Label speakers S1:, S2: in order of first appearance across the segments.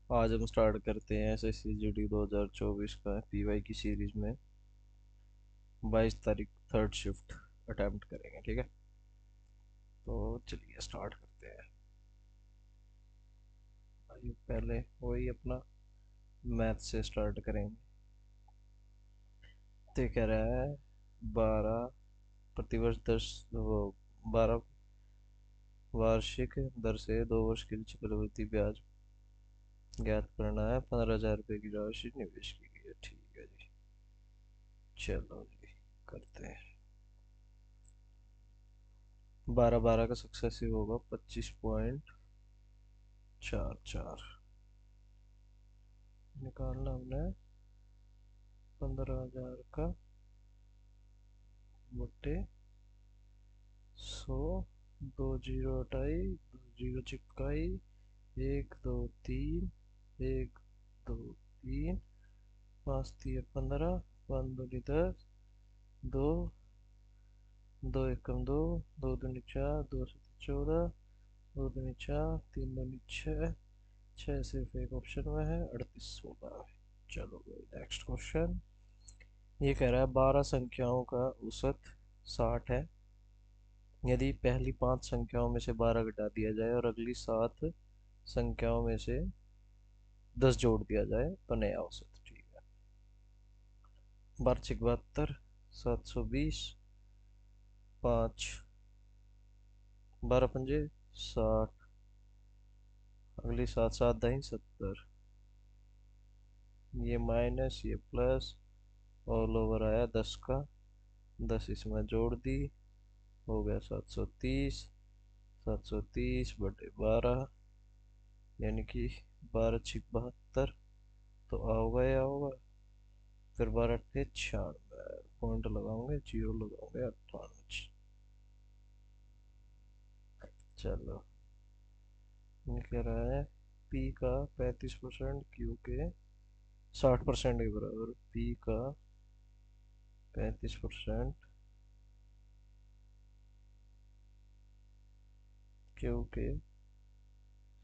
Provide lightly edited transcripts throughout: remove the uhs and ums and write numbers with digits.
S1: आज हम स्टार्ट करते हैं एसएससी जीडी 2024 का पीवाई की सीरीज में 22 तारीख थर्ड शिफ्ट अटेम्प्ट करेंगे। ठीक है, तो चलिए स्टार्ट करते हैं। आइए पहले वही अपना मैथ से स्टार्ट करेंगे। तो ये कह रहा है 12 प्रतिवर्ष 10 वो 12 वार्षिक दर से 2 वर्ष के लिए चक्रवृद्धि ब्याज ज्ञात करना है। 15,000 रुपये की राशि निवेश की गई है। ठीक है जी, चलो जी करते हैं। 12 12 का सक्सेसिव होगा 25.44 निकालना हमने। 15,000 का बटे 100, 2 जीरो हटाई, 2 जीरो चिपकाई, 1 2 3, 1 2 3, 5 3 15, 5 2 10, 2 2 1 2, 2 2 4, 2 7 14, 2 2 4, 3 2 6, 6 सिर्फ एक ऑप्शन में है, 38 होगा। चलो नेक्स्ट क्वेश्चन। ये कह रहा है 12 संख्याओं का औसत 60 है। यदि पहली 5 संख्याओं में से 12 घटा दिया जाए और अगली 7 संख्याओं में से 10 जोड़ दिया जाए तो नया औसत। ठीक है, वार्षिक 72, 720, 5, 12 पंजे 60, अगली 7 7 दही 70, ये माइनस ये प्लस, ऑल ओवर आया 10 का, 10 इसमें जोड़ दी, हो गया 730, 730 बटे 12, यानी कि 12 6 72, तो आओगा या होगा। फिर 12 8 96, पॉइंट लगाओगे, जीरो लगाओगे, 58। चलो, ये कह रहा है पी का 35% क्यू के 60% के बराबर। पी का 35% क्यू के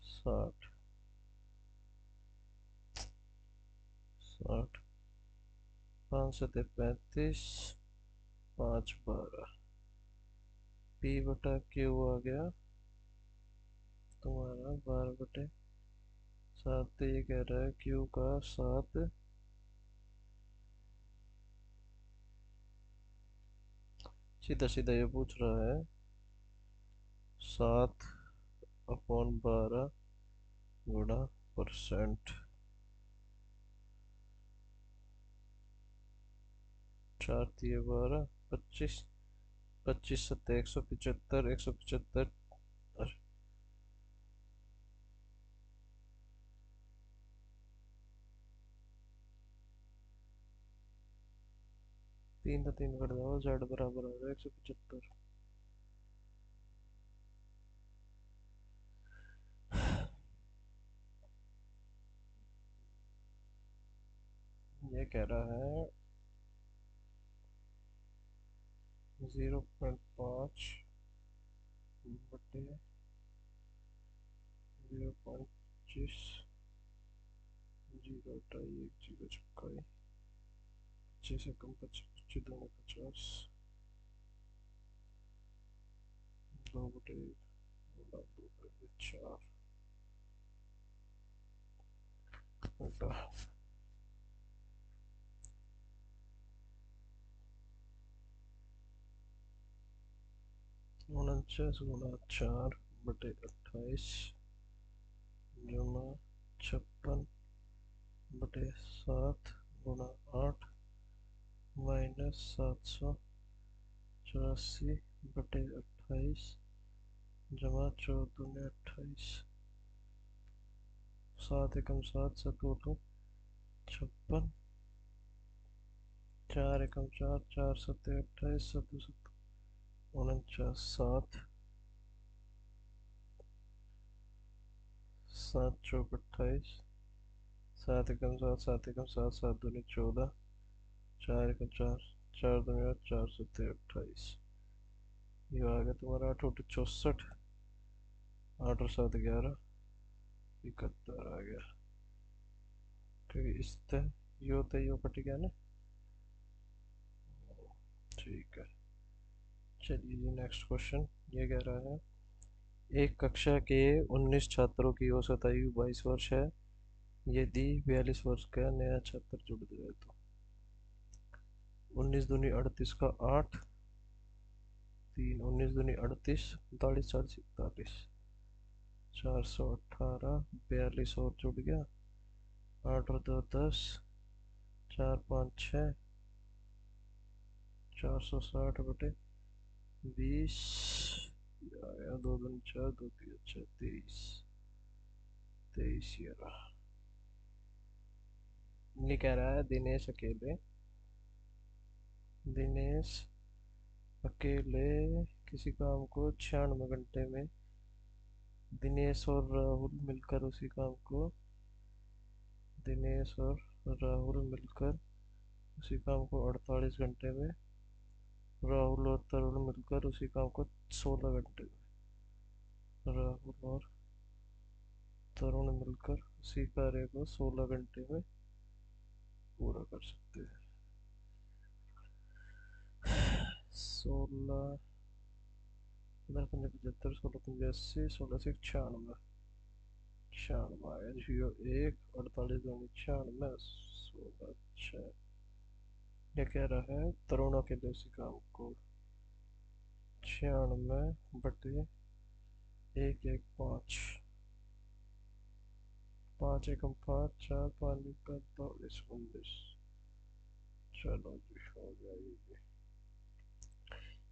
S1: 60 60, 5 7 35, 5 12, पी बटा क्यू आ गया तुम्हारा 12/7। तो ये कह रहा है क्यू का 7, सीधा सीधा ये पूछ रहा है 7/12 गुणा परसेंट। 4 3 12, 25, 25 7 175, 175, 3 3 कट जाओ, जेड बराबर आ गया 175। ये कह रहा है 0.5 बटे 0.25, 0.1 जीरो छक्का 25 से कम 25, 25 2 50, 2/4 बटा 49 गुणा 4/28 जमा 56/7 गुणा 8 माइनस 784/28 जमा 14 दूनी 28, 7 एकम 7, 7 ओटो 56, 4 एकम 4, 4 सत्ते 28, 7 7 49, 7 7 चौक 28, 7 एकम 7, 7 एकम 7, 7 दूनी 14, 4 एकम 4, 4 दूनी 8, 4 सत्ते 28। ये आ गया तुम्हारा 8 ओटो 64, 8 और 7 11, 71 आ गया। क्योंकि यो कट गया ना। ठीक है, चलिए जी नेक्स्ट क्वेश्चन। ये कह रहा है एक कक्षा के 19 छात्रों की औसत आयु 22 वर्ष है। यदि 42 वर्ष का नया छात्र जुड़ जाए तो 19 दूनी 38 का 8, 19 दूनी 38, 39 40 41, 418, 42 और जुड़ गया, 8 और 2 10, 4 5 6, 460 बटे 20, आया 2 दूनी 4, 2 3 6 23, 23 ये रहा। ये कह रहा है दिनेश अकेले किसी काम को 96 घंटे में, दिनेश और राहुल मिलकर उसी काम को दिनेश और राहुल मिलकर उसी काम को 48 घंटे में, राहुल और तरुण मिलकर उसी काम को 16 घंटे में, राहुल और तरुण मिलकर उसी कार्य को 16 घंटे में पूरा कर सकते हैं। 16 75, 16 80, 16 से 96, 96 आया जीरो 1, 48 दूनी 96, 16 6। ये कह रहा है तरुणों के लिए उसी काम को 96 बटे 1 1 5, 5 एकम 5, 4 5 का 42 19। चलो जी हो जाएगी।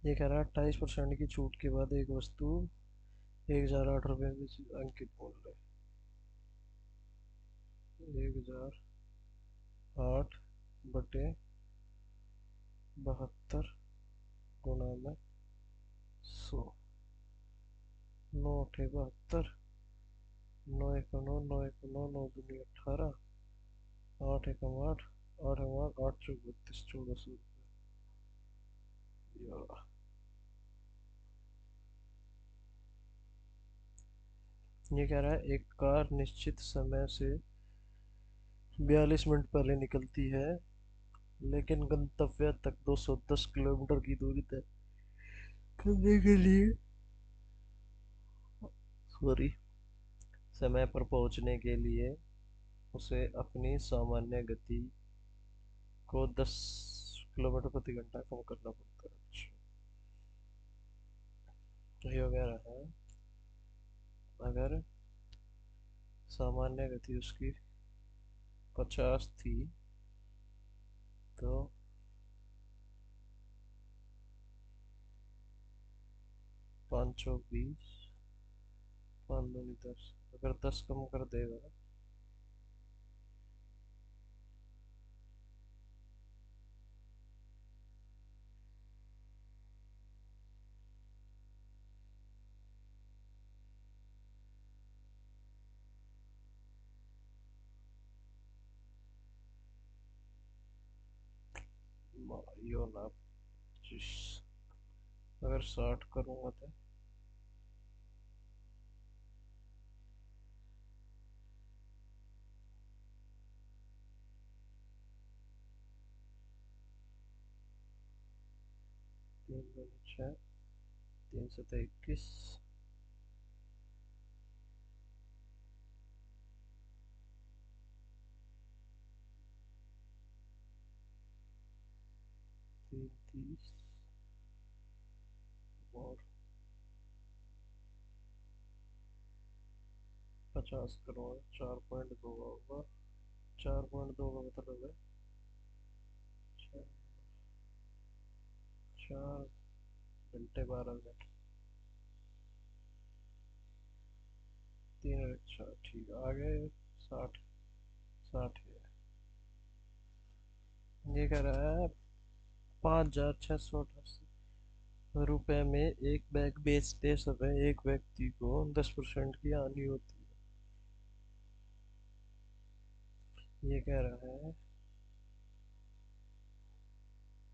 S1: ये कह रहा है 28% की छूट के बाद एक वस्तु 1008 रुपये में अंकित मूल्य 1008 बटे 72 गुणा में 100, 9 अठे 72, 9 एक 9, 9 एक 9, 9 दूनी 18, 8 एकम 8, 8 एकम 8, 8 चौक 32, 1400 रुपये। ये कह रहा है एक कार निश्चित समय से 42 मिनट पहले निकलती है, लेकिन गंतव्य तक 210 किलोमीटर की दूरी तय करने के लिए सॉरी समय पर पहुंचने के लिए उसे अपनी सामान्य गति को 10 किलोमीटर प्रति घंटा कम करना पड़ता है। अच्छा, ये वगैरह है अगर सामान्य गति उसकी 50 थी तो 520, 5 दूनी 10, अगर 10 कम कर देगा यो ना 25, अगर 60 करूँगा तो 3 दूनी 6, 3 7 21, 3 30 और 50 करोड़ 4.2 होगा, 4.2 का मतलब है 4 घंटे 12 मिनट, 3 अच्छा ठीक है आगे 60, 60 है। ये कह रहा है 5,688 रुपये में एक बैग बेचते समय एक व्यक्ति को 10% की हानि होती है। ये कह रहा है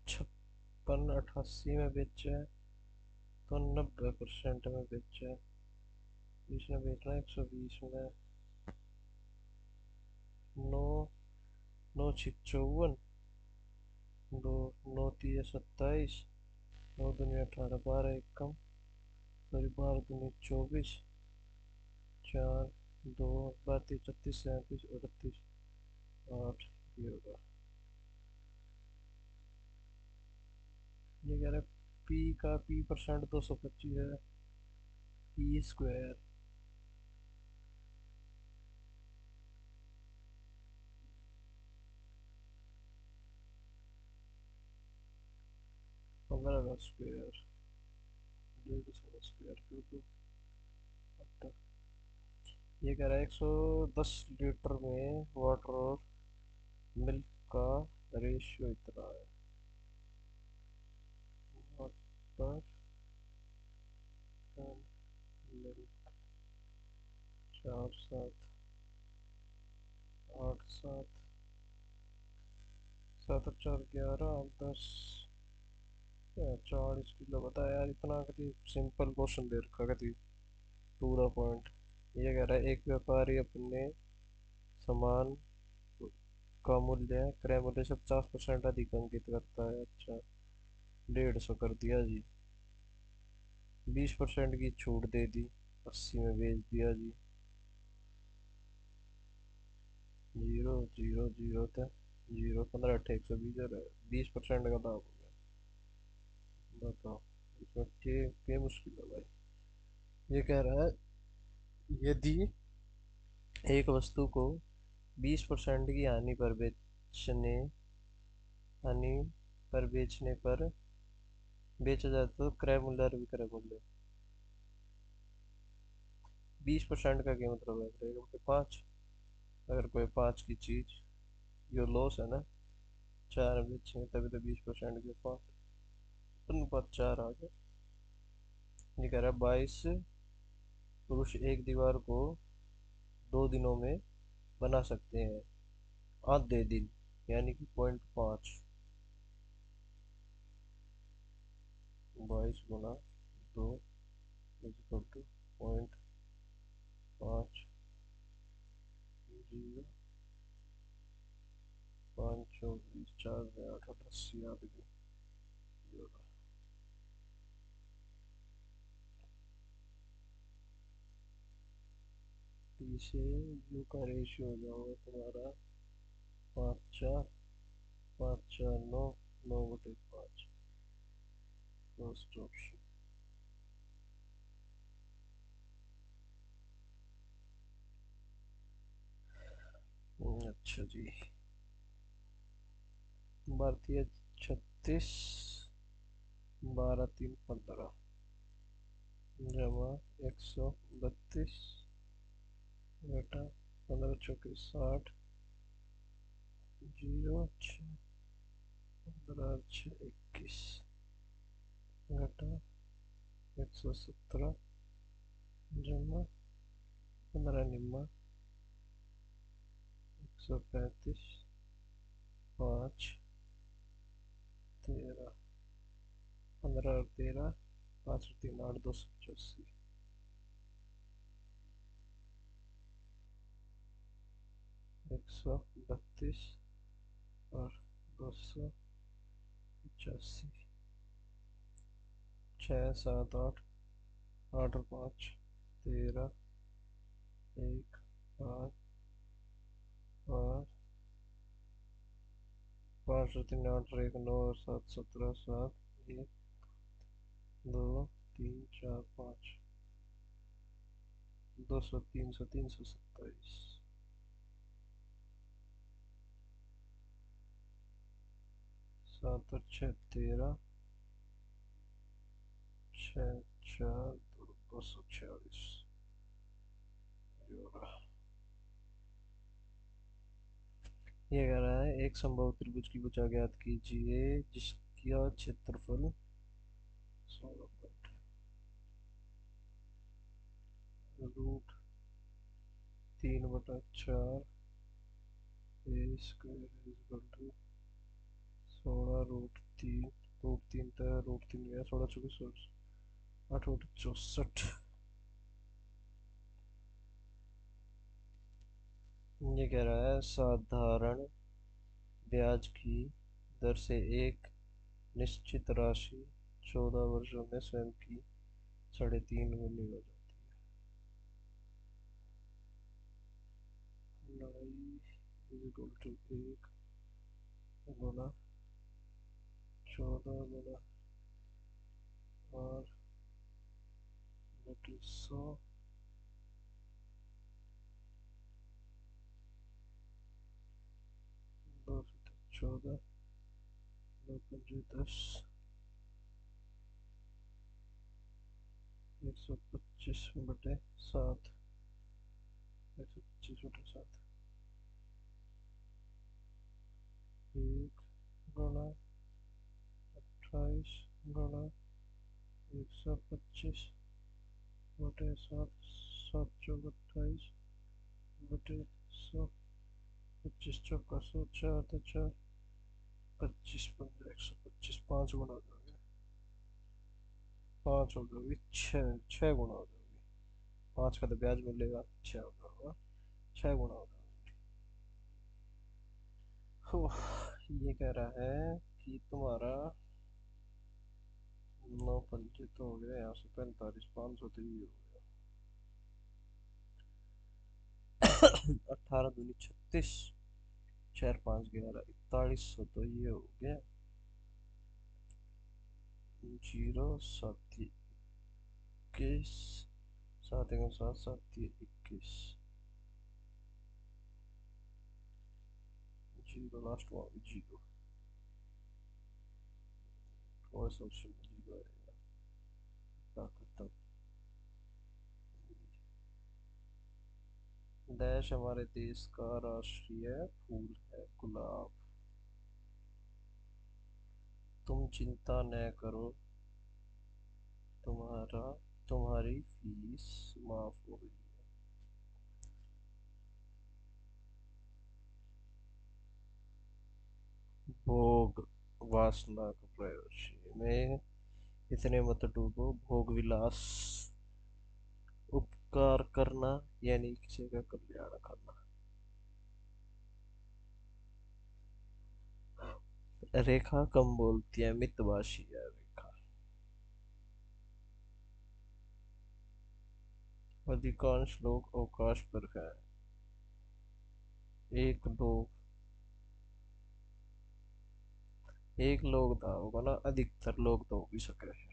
S1: 5688 में बेचा है तो 90% में बेचा है, इसने बेचना 120 में, 9 नौ छिक 54, दो, नौ तीय 27, नौ दूनी 18, 12 एक कम, सॉरी 12 दूनी 24, चार, दो, 32, 36, 37, 38, 8, ये होगा। ये कह रहा है पी का पी परसेंट 225 है, पी स्क्वायर 15 का स्क्वायर, 1.5 स्क्वायर कर दो। ये कह रहा है 110 लीटर में वाटर और मिल्क का रेशियो इतना है। वाटर मिल्क, 4 7 8 7, 7 और 4 11, 10, 40 किलो। बता यार, इतना कभी सिंपल क्वेश्चन दे रखा कभी टू द पॉइंट। ये कह रहा है एक व्यापारी अपने सामान का मूल्य क्रय मूल्य से 50% अधिक अंकित करता है। अच्छा, 150 कर दिया जी। 20% की छूट दे दी, 80 में बेच दिया जी। 0 0 0 था, 0 15 8 120 है, 20% का दाम हो गया। बताओ, इसमें क्या मुश्किल है भाई। ये कह रहा है यदि एक वस्तु को 20% की हानि पर बेचने पर बेचा जाए तो क्रय मूल्य और विक्रय मूल्य। 20% का क्या मतलब है, रहेगा मतलब 5। अगर कोई 5 की चीज, जो लॉस है ना, 4 बेचेंगे तभी तो 20% के 5, अनुपात 4 आ गया। ये कह रहा है 22 पुरुष एक दीवार को 2 दिनों में बना सकते हैं, आधे दिन, यानी कि 0.5। 22 गुना 2 इक्वल टू 0.5, 0, 5 24, 4 8 80 आदमी। टी से यू का रेशियो हो जाएगा तुम्हारा 5 4, 5 4 9, 9/5, फर्स्ट ऑप्शन। अच्छा जी। भारतीय 36, 12 3 15 जमा 132 घटा 15 चौके 60, 0 6 15 6 21 घटा 117 जमा 15 निम्मा 135, 5 13, 15 और 13, 5 और 3 8, 285। 132 और 285, 6 7 8, 8 और 5 13, 1 5 5, 5 और 3 8 और 1 9 और 7 17, 7 1 2 3 4 5, 200 300 327, 7 और 6 13, 6 4 246। ये कह रहा है एक संभव त्रिभुज की भुजा ज्ञात कीजिए जिसका क्षेत्रफल 16 root 3/4 a square equal to 16 root 3 था, रूट 3 गया, 16 24 8 8 64। ये कह रहा है साधारण ब्याज की दर से एक निश्चित राशि 14 वर्षों में स्वयं की 3.5 गुनी हो जाती है। लड़ाई इज इक्वल टू 1 गुना 14 गुना और बटे 100। 2 14, 2 5 10, 125/7। 125/7 1 गुना 28/125/7। 7 चौक 28/100। 25 चौका 100, 4 तो 4, 25 15 125, 5 गुना हो जाएगा। 5 हो जाएगी, 6 गुना हो जाएगी। 5 का तो ब्याज मिलेगा, 6 हो जाएगा, 6 गुना हो जाएगा। ये कह रहा है कि तुम्हारा 9 पंजे तो हो गया, यहाँ से 45, 500 तो ये हो गया। 18 दूनी 36, 4 5 11, 4100 तो ये हो गया। 0 7 21, 7 1 7, 7 21, 0 लास्ट में 0, और सबसे 0 आएगा। तब डैश हमारे देश का राष्ट्रीय फूल है गुलाब। तुम चिंता न करो, तुम्हारी फीस माफ हो गई। भोग वासना का प्रयोजन में इतने मत डूबो, भोग विलास उपकार करना यानी किसी का कल्याण करना। रेखा कम बोलती है, मितभाषी है रेखा। अधिकांश लोग अवकाश पर हैं। एक लोग था होगा ना, अधिकतर लोग तो हो भी सके हैं।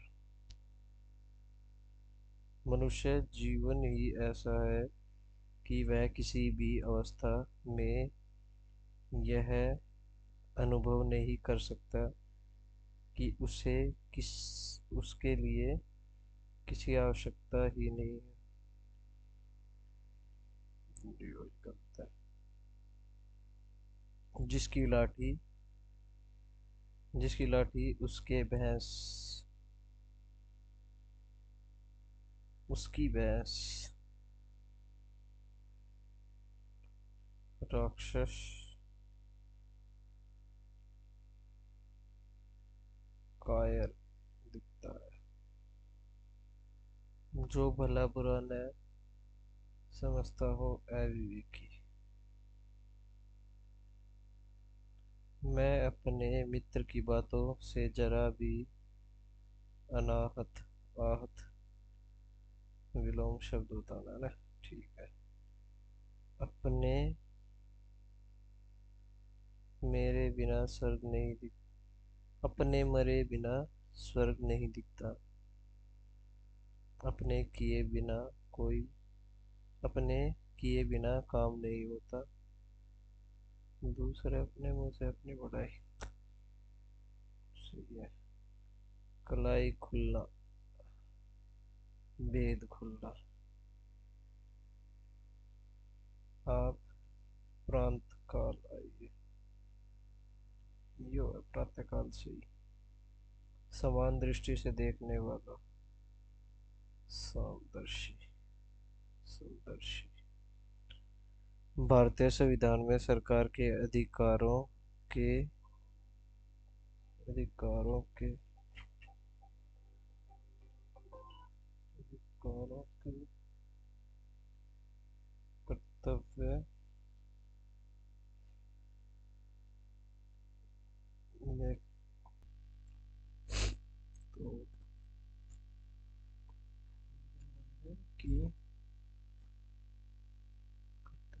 S1: मनुष्य जीवन ही ऐसा है कि वह किसी भी अवस्था में यह अनुभव नहीं कर सकता कि उसके लिए किसी आवश्यकता ही नहीं है। जिसकी लाठी जिसकी लाठी उसकी भैंस राक्षस कायर दिखता है। जो भला बुरा न समझता हो अविवेकी। मैं अपने मित्र की बातों से जरा भी अनाहत आहत विलोम शब्द होता है ना, ठीक है। अपने मेरे बिना स्वर्ग नहीं दिख अपने मरे बिना स्वर्ग नहीं दिखता। अपने किए बिना कोई अपने किए बिना काम नहीं होता। दूसरे अपने मुंह से अपनी बढ़ाई। सही है। कलाई खुलना, भेद खुलना। आप प्रांत काल आइए, यो है प्रातः काल से ही। समान दृष्टि से देखने वाला, समदर्शी, समदर्शी। भारतीय संविधान में सरकार के के अधिकारों के अधिकारों के कर्तव्य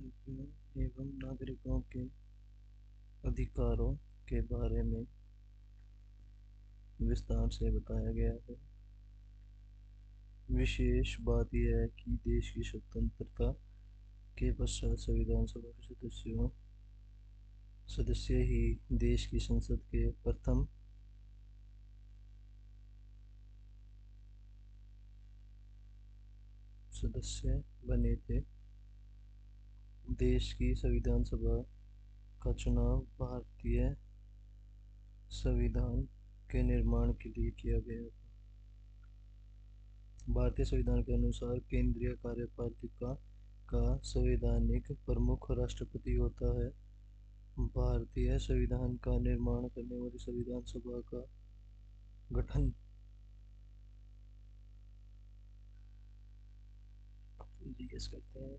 S1: एवं नागरिकों के अधिकारों के बारे में विस्तार से बताया गया है। विशेष बात यह है कि देश की स्वतंत्रता के पश्चात संविधान सभा के सदस्य ही देश की संसद के प्रथम सदस्य बने थे। देश की संविधान सभा का चुनाव भारतीय संविधान के निर्माण के लिए किया गया था। भारतीय संविधान के अनुसार केंद्रीय कार्यपालिका का संवैधानिक प्रमुख राष्ट्रपति होता है। भारतीय संविधान का निर्माण करने वाली संविधान सभा का गठन जीएस करते हैं।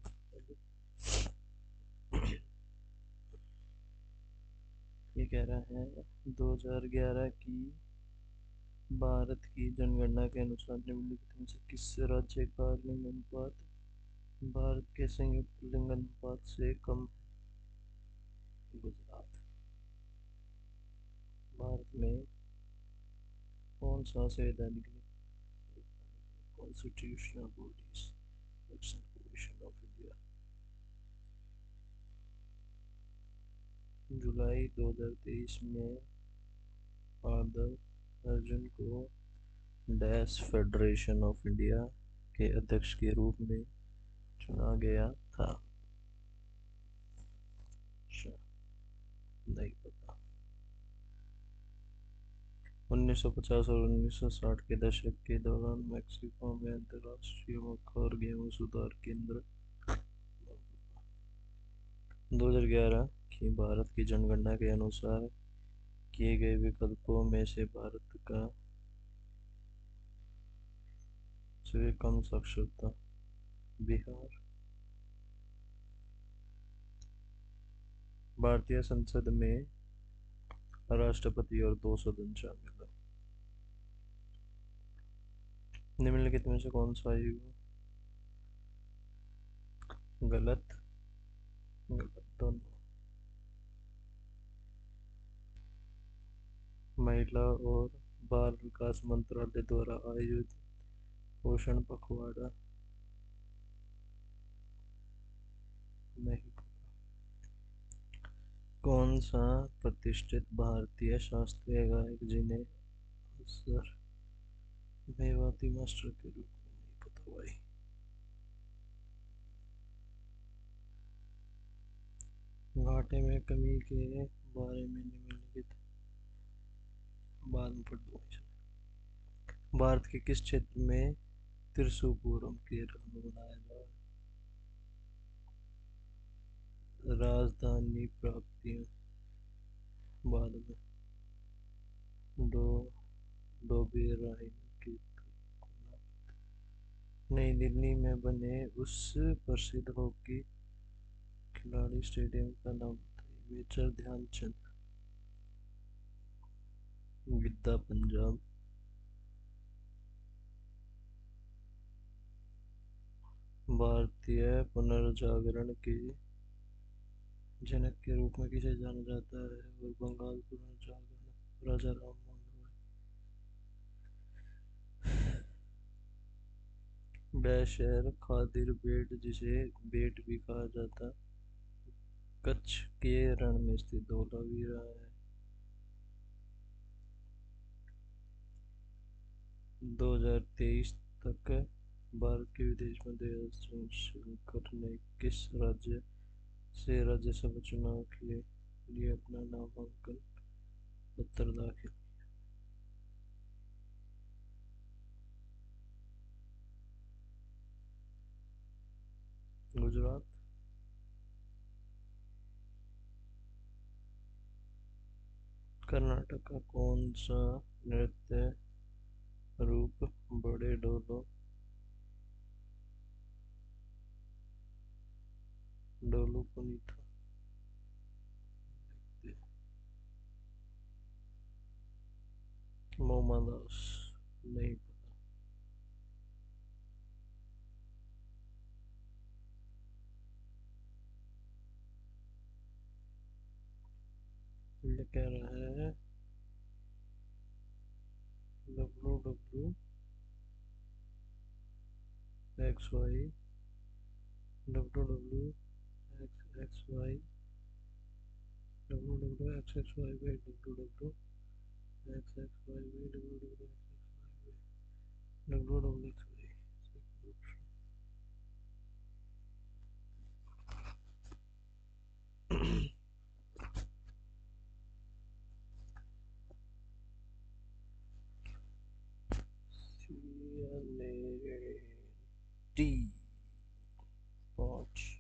S1: ये कह रहा है 2011 की भारत की जनगणना के अनुसार निम्नलिखित में से किस राज्य का लिंग अनुपात भारत के संयुक्त लिंग अनुपात से कम है? गुजरात। भारत में कौन सा संवैधानिक constitutional bodies election commission of India जुलाई 2023 में फादर अर्जुन को डैश फेडरेशन ऑफ इंडिया के अध्यक्ष के रूप में चुना गया था। नहीं पता। 1950 और 1960 के दशक के दौरान मेक्सिको में अंतर्राष्ट्रीय मक्खा और गेहूं सुधार केंद्र 2011 की भारत की जनगणना के अनुसार किए गए विकल्पों में से भारत का सबसे कम साक्षरता बिहार। भारतीय संसद में राष्ट्रपति और 2 सदन शामिल है। निम्नलिखित में से कौन सा युग गलत गलत दोनों। महिला और बाल विकास मंत्रालय द्वारा आयोजित पोषण पखवाड़ा नहीं। कौन सा प्रतिष्ठित भारतीय शास्त्रीय गायक जिन्हें अक्सर मेवाती मास्टर के रूप में नहीं पता भाई। घाटे में कमी के बारे में निम्नलिखित बाद में पढ़ दूंगा। भारत के किस क्षेत्र में त्रिशूरपूरम केरल में मनाया जा रहा है? राजधानी प्राप्तियों बाद में डोबेराइन की नई दिल्ली में बने उस प्रसिद्ध हॉकी खिलाड़ी स्टेडियम का नाम बताइए। मेजर ध्यानचंद। गिद्दा पंजाब। भारतीय पुनर्जागरण के जनक के रूप में किसे जाना जाता है? और बंगाल पुनर्जागरण राजा राम मोहन रॉय। शहर खादिर बेट जिसे बेट भी कहा जाता कच्छ के रण में स्थित धौलावीरा है। 2023 तक भारत के विदेश मंत्री एस जयशंकर ने किस राज्य से राज्यसभा चुनाव के लिए अपना नामांकन पत्र दाखिल? गुजरात। कर्नाटक का कौन सा नृत्य रूप बड़े डोलू पुनीता मोमा दास? नहीं पता। कह रहा है www xy www xxy www xxy www xxy www D 5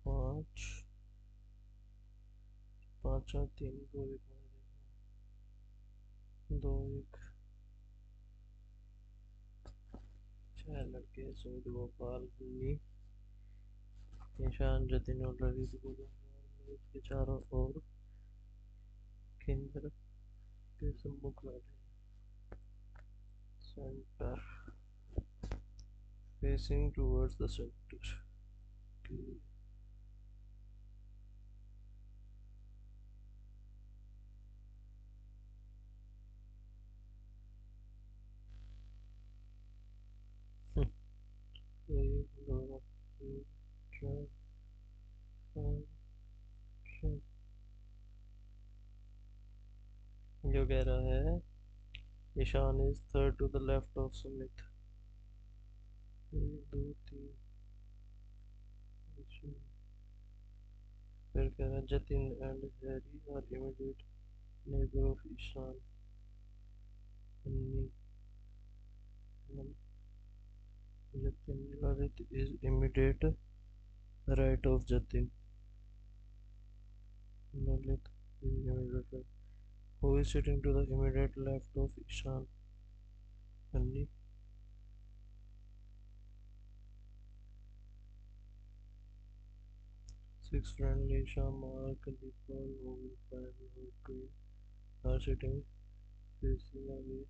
S1: 5 5 और 3 2 1 2 1 6 लड़के सूद गोपाल बुन्नी निशान जतिन और ललित मेज के चारों ओर केंद्र के सम्मुख बैठे center facing towards the center okay. एक दो तीन चार पाँच छः जो कह रहा है Ishan is third to the left of Sumit एक दो तीन फिर कह रहा है Jatin and Harry are immediate neighbor of Ishan Anni Jatin Lalit is immediate right of Jatin Lalit is immediate right. Who is sitting to the immediate left of Ishan Anni 6 friendly Isha Mark Deepal Owen family twin are sitting facing away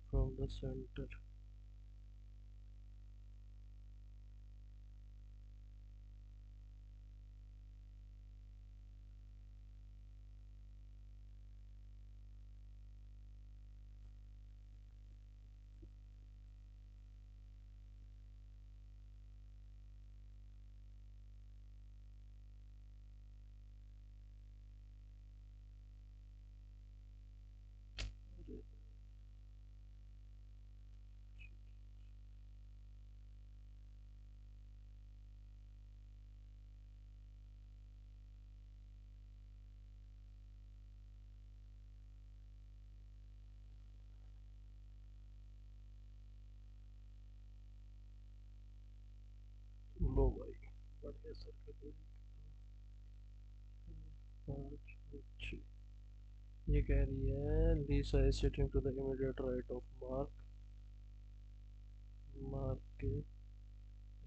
S1: from the center. लो भाई बढ़िया sir का पाँच छः ये कह रही है लीसा is sitting to the immediate right of Mark Mark के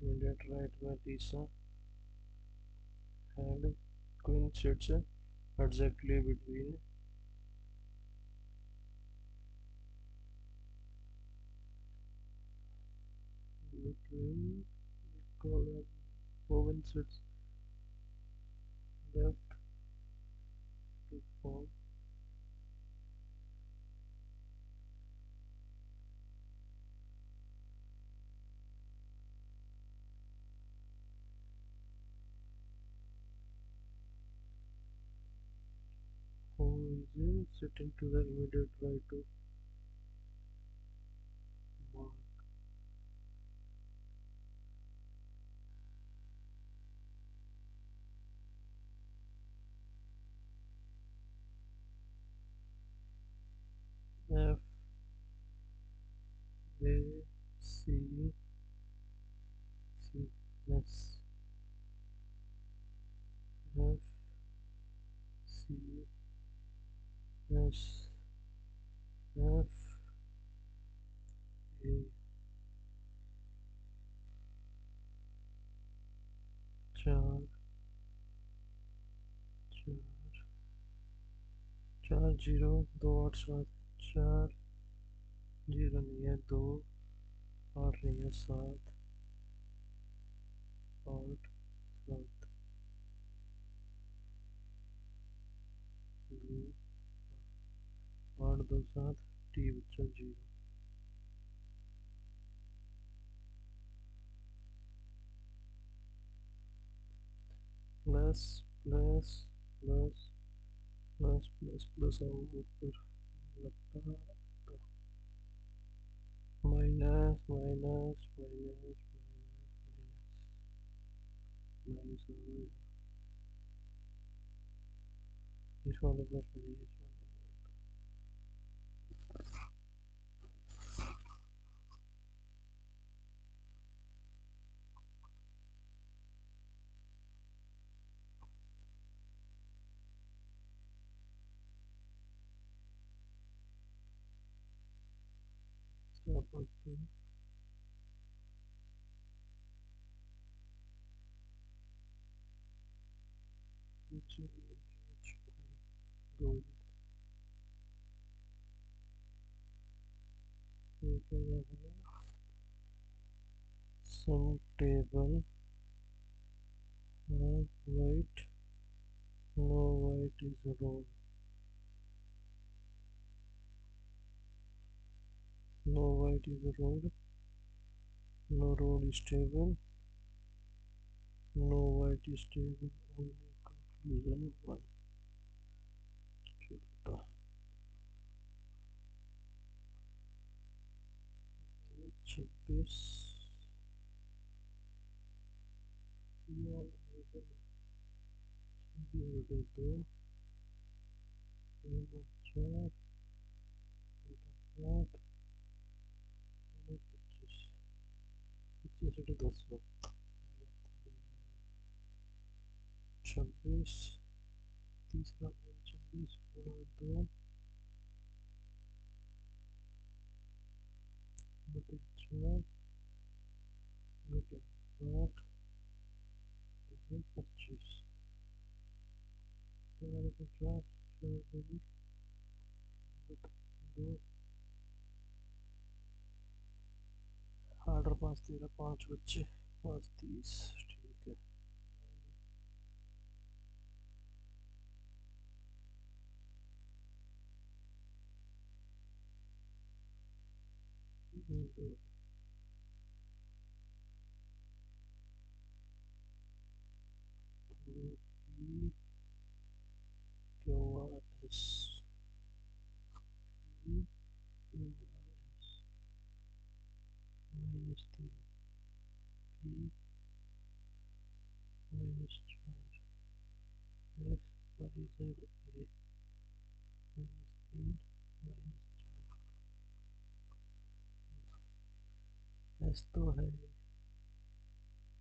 S1: immediate right में लीसा and Queen sits exactly between Owen sits left to form who is sitting to the immediate right of Mark F A C C S F C S F A 4 4 4 0 2 8 7 4 0 नहीं है 2 8 नहीं है 7 8 सात, दो, आठ दो सात, टी बच्चा zero, plus plus plus plus plus plus और ऊपर लगता minus minus minus minus minus, इस वाले प्लस में इस वाले दो some table have white, no white is road, no white is road, no road is table, no white is table, only conclusion one. 26 दो, 4 8 25, 25 10 26, तीसरा 26 गुणा 2 बटे 4 बटे 8 25, 50 दो, 8 और 5 13, 5 बच्चे 5 30, ठीक है। QRS minus 3 P minus 4 F Y Z A minus 3 minus S तो है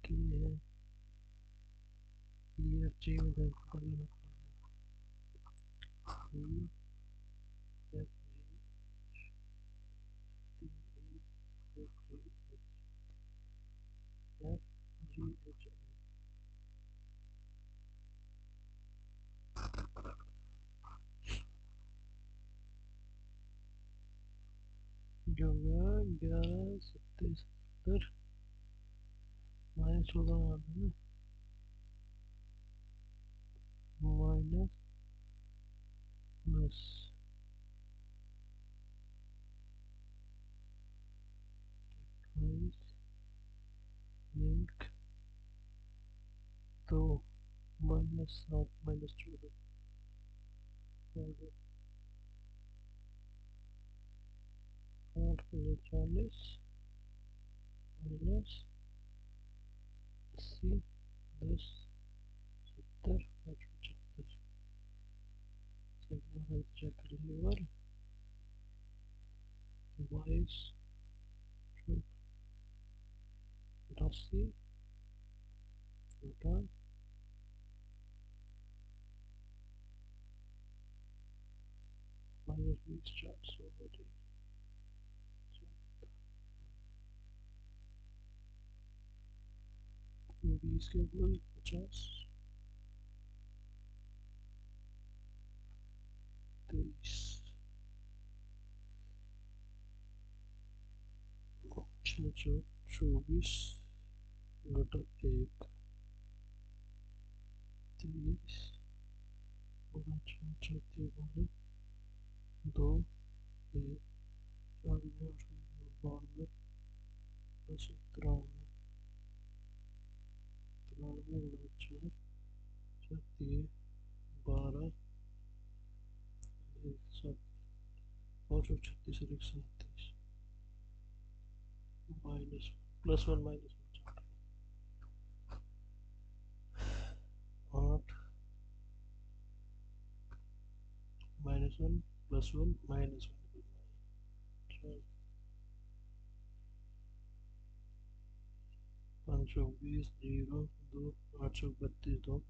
S1: K है E F G में दर्ज करना E F G T E F G H F G H जो गया 11 27 70 माइनस 16 आना माइनस प्लस एक 2 माइनस 7 माइनस 14 8 40 माइनस 80 10 70 75 चेक कर लीजिए 22 88 बटा माइनस 20 400 बटे 20 के ऊपर 50 23 24 घटा 1 30 पाँच छत्तीस बारह दो एक चार बानवे दस तिरानवे तिरानवे चार छत्तीस बारह एक सात और 36 और 137 माइनस +1 -1 8 -1 +1 -1 520 0 2 832 2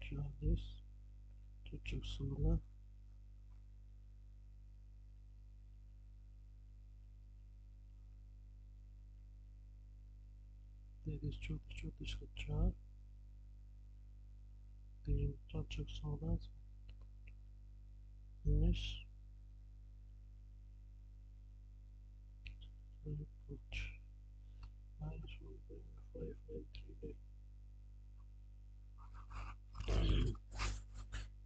S1: 40 16 33 34 34 का 4 3 4 16 19 कुछ -1.593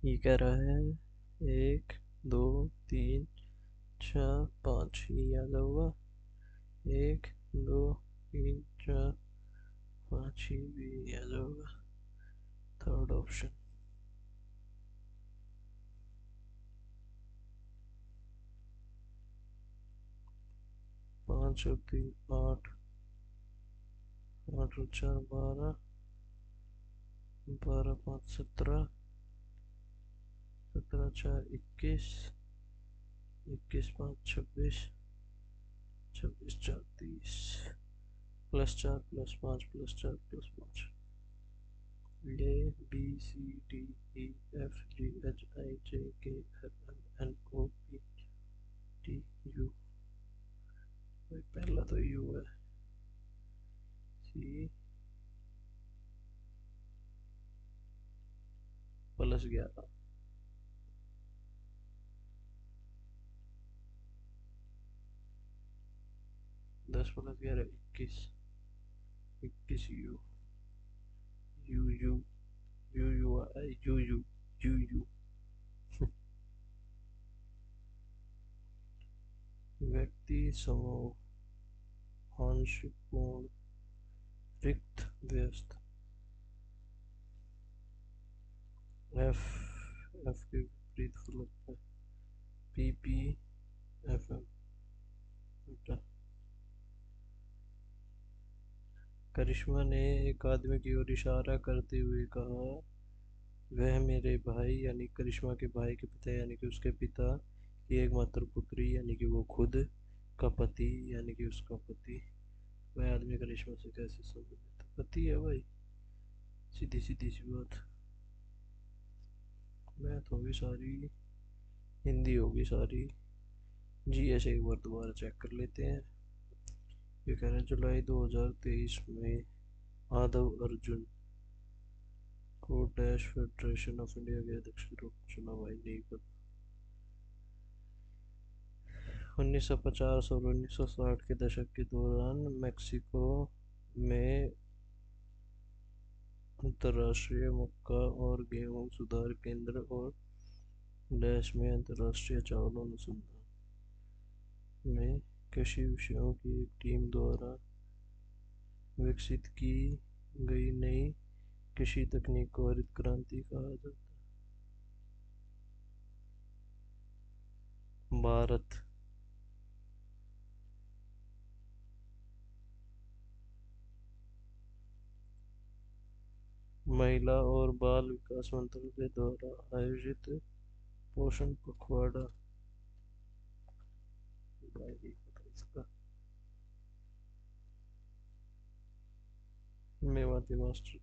S1: ये कह रहा है 1 2 3 4 5 ये याद होगा 1 2 3 4 5 ही भी याद होगा थर्ड ऑप्शन 5 और 3 8 8 और 4 12 12 5 17 17 4 21 21 5 26 26 4 30 +4 +5 +4 +5 A B C D E F G H I J K L M N O P Q U पहला तो U है C +11 10 + 11 21 21 U U U U U I U U U U व्यक्ति समूह आंशिक पूर्ण रिक्त व्यस्त F F के विपरीत फलक है P P F M उल्टा करिश्मा ने एक आदमी की ओर इशारा करते हुए कहा वह मेरे भाई यानी करिश्मा के भाई के पिता यानी कि उसके पिता की एकमात्र पुत्री यानी कि वो खुद का पति यानी कि उसका पति वह आदमी करिश्मा से कैसे संबंधित पति है भाई सीधी सीधी सी बात मैथ होगी सारी हिंदी होगी सारी जीएस एक बार दोबारा चेक कर लेते हैं ये कह रहे हैं जुलाई 2023 में आदव अर्जुन को डैश फेडरेशन ऑफ इंडिया के अध्यक्ष के रूप में चुना भाई नहीं पता 1950 और 1960 के दशक के दौरान मेक्सिको में अंतर्राष्ट्रीय मक्का और गेहूं सुधार केंद्र और डैश में अंतर्राष्ट्रीय चावल अनुसंधान में कृषि विषयों की एक टीम द्वारा विकसित की गई नई कृषि तकनीक को हरित क्रांति कहा जाता है भारत महिला और बाल विकास मंत्रालय द्वारा आयोजित पोषण पखवाड़ा मेवाती मास्टर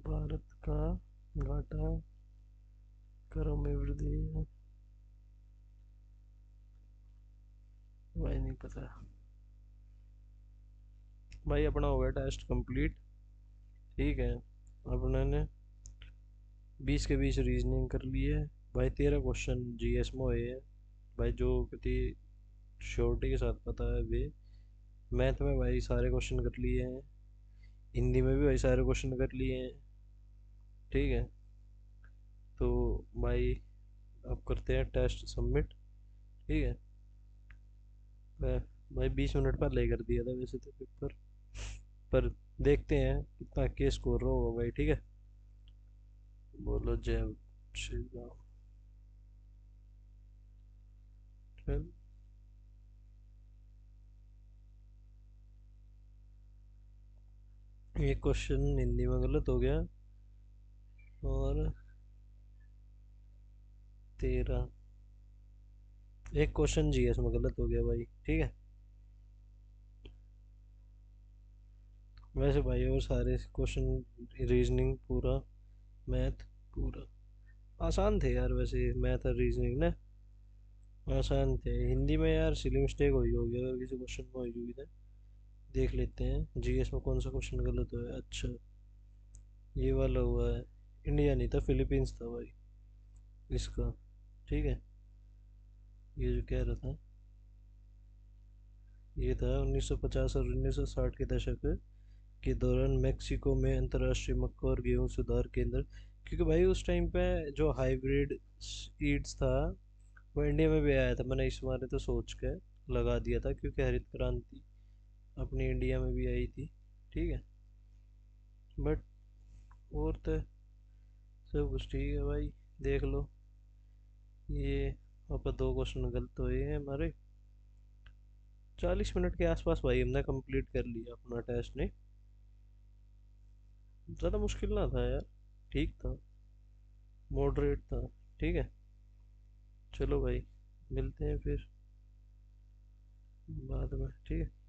S1: भारत का घाटा करों में वृद्धि है भाई नहीं पता भाई अपना हो गया टेस्ट कंप्लीट ठीक है अपने ने 20 के 20 रीजनिंग कर लिए भाई 13 क्वेश्चन जीएस में हुए हैं भाई जो कति श्योरिटी के साथ पता है वे मैथ में भाई सारे क्वेश्चन कर लिए हैं, हिंदी में भी भाई सारे क्वेश्चन कर लिए हैं। ठीक है, तो भाई अब करते हैं टेस्ट सबमिट। ठीक है। मैं- भाई 20 मिनट पहले ही कर दिया था वैसे तो पेपर, पर देखते हैं कितना के स्कोर होगा भाई। ठीक है, बोलो जय श्री राम। चल, एक क्वेश्चन हिंदी में गलत हो गया, और 13, एक क्वेश्चन जीएस में गलत हो गया भाई। ठीक है, वैसे भाई और सारे क्वेश्चन, रीजनिंग पूरा, मैथ पूरा आसान थे यार वैसे, मैथ और रीजनिंग ना आसान थे। हिंदी में यार सिली मिस्टेक हुई होगी, अगर किसी क्वेश्चन में हुई होगी तो देख लेते हैं जीएस में कौन सा क्वेश्चन गलत हुआ है। अच्छा, ये वाला हुआ है, इंडिया नहीं था फिलीपींस था भाई इसका। ठीक है, ये जो कह रहा था, ये था 1950 और 1960 के दशक के दौरान मेक्सिको में अंतर्राष्ट्रीय मक्का और गेहूं सुधार केंद्र। क्योंकि भाई उस टाइम पे जो हाइब्रिड सीड्स था वो इंडिया में भी आया था, मैंने इस बारे तो सोच के लगा दिया था, क्योंकि हरित क्रांति अपनी इंडिया में भी आई थी। ठीक है, बट और तो सब कुछ ठीक है भाई, देख लो। ये अब दो क्वेश्चन गलत हुए हैं हमारे। 40 मिनट के आसपास भाई हमने कंप्लीट कर लिया अपना टेस्ट। नहीं ज़्यादा मुश्किल ना था यार, ठीक था, मॉडरेट था। ठीक है, चलो भाई, मिलते हैं फिर बाद में। ठीक है।